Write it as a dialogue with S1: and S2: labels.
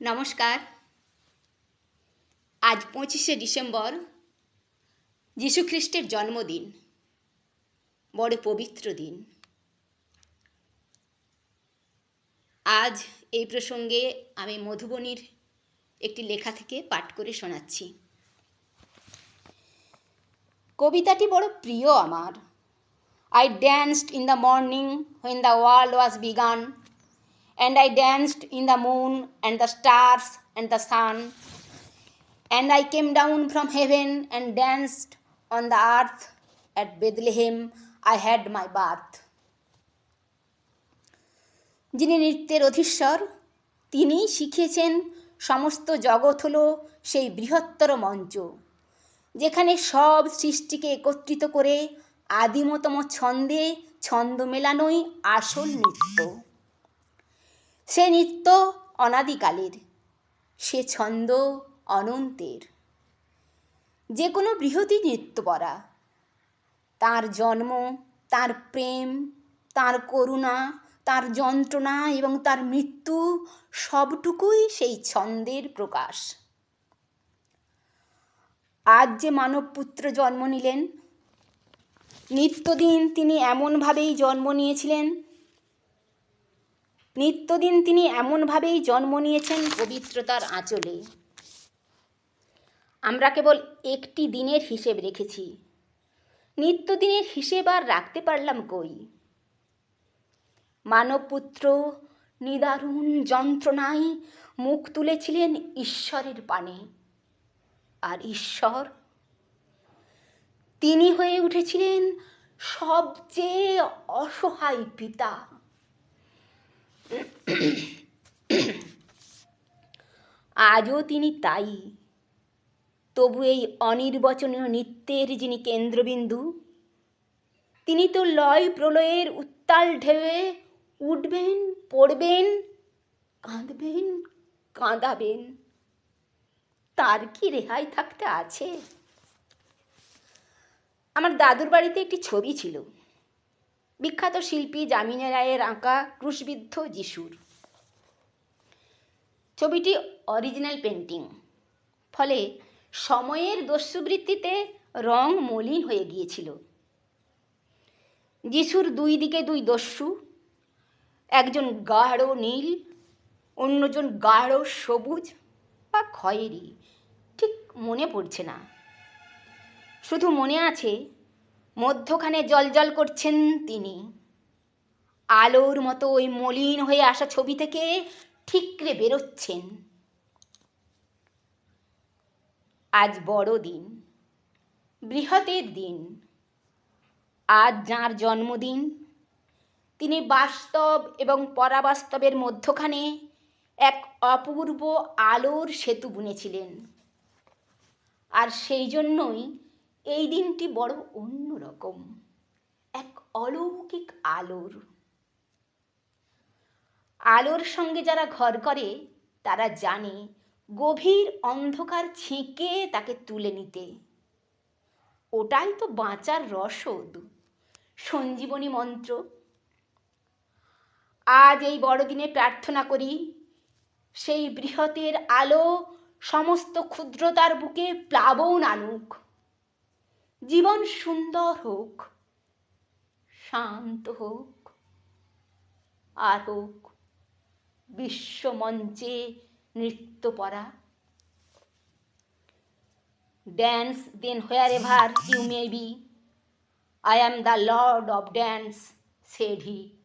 S1: নমস্কার। আজ 25শে ডিসেম্বর, যীশুখ্রিস্টের জন্মদিন। বড় পবিত্র দিন। আজ এই প্রসঙ্গে আমি মধুবনীর একটি লেখা থেকে পাঠ করে শোনাচ্ছি। কবিতাটি বড় প্রিয় আমার। I danced in the morning when the world was begun, and I danced in the moon and the stars and the sun, and I came down from heaven and danced on the earth. At Bethlehem I had my birth. যিনি নৃত্যের অধীশ্বর, তিনিই শিখিয়েছেন সমস্ত জগৎ হলো সেই বৃহত্তর মঞ্চ, যেখানে সব সৃষ্টিকে একত্রিত করে আদিমতম ছন্দে ছন্দ মেলানোই আসল নৃত্য। সে নৃত্য অনাদিকালের, সে ছন্দ অনন্তের। যে কোনো বৃহৎই নৃত্যপরা, তার জন্ম, তার প্রেম, তার করুণা, তার যন্ত্রণা এবং তার মৃত্যু সবটুকুই সেই ছন্দের প্রকাশ। আজ যে মানবপুত্র জন্ম নিলেন, নিত্যদিন তিনি এমনভাবেই জন্ম নিয়েছেন পবিত্রতার আঁচলে। আমরা কেবল একটি দিনের হিসেব রেখেছি, নিত্যদিনের হিসেব আর রাখতে পারলাম কই। মানবপুত্র নিদারুণ যন্ত্রণায় মুখ তুলেছিলেন ঈশ্বরের পানে, আর ঈশ্বর তিনি হয়ে উঠেছিলেন সবচেয়ে অসহায় পিতা। আজও তিনি তাই। তবু এই অনির্বচনীয় নৃত্যের যিনি কেন্দ্রবিন্দু, তিনি তো লয় প্রলয়ের উত্তাল ঢেউয়ে উঠবেন, পড়বেন, কাঁদবেন, কাঁদাবেন। তার কি রেহাই থাকতে আছে? আমার দাদুর বাড়িতে একটি ছবি ছিল, বিখ্যাত শিল্পী যামিনী রায়ের আঁকা ক্রুশবিদ্ধ যিশুর। ছবিটি অরিজিনাল পেন্টিং, ফলে সময়ের দস্যুবৃত্তিতে রং মলিন হয়ে গিয়েছিল। যিশুর দুই দিকে দুই দস্যু, একজন গাঢ় নীল, অন্যজন গাঢ় সবুজ বা খয়েরি, ঠিক মনে পড়ছে না। শুধু মনে আছে মধ্যখানে জ্বলজ্বল করছেন তিনি, আলোর মতো ওই মলিন হয়ে আসা ছবি থেকে ঠিকরে বেরোচ্ছেন। আজ বড় দিন, বৃহতের দিন। আজ যাঁর জন্মদিন, তিনি বাস্তব এবং পরাবাস্তবের মধ্যখানে এক অপূর্ব আলোর সেতু বুনেছিলেন। আর সেই জন্যই এই দিনটি বড় অন্যরকম, এক অলৌকিক আলোর। আলোর সঙ্গে যারা ঘর করে তারা জানে গভীর অন্ধকার ছেঁকে তাকে তুলে নিতে। ওটাই তো বাঁচার রসদ, সঞ্জীবনী মন্ত্র। আজ এই বড়দিনে প্রার্থনা করি, সেই বৃহতের আলো সমস্ত ক্ষুদ্রতার বুকে প্লাবন আনুক। জীবন সুন্দর হোক, শান্ত হোক, আর হোক বিশ্বমঞ্চে নৃত্যপরা। Dance then wherever you may be. I am the Lord of dance, said he.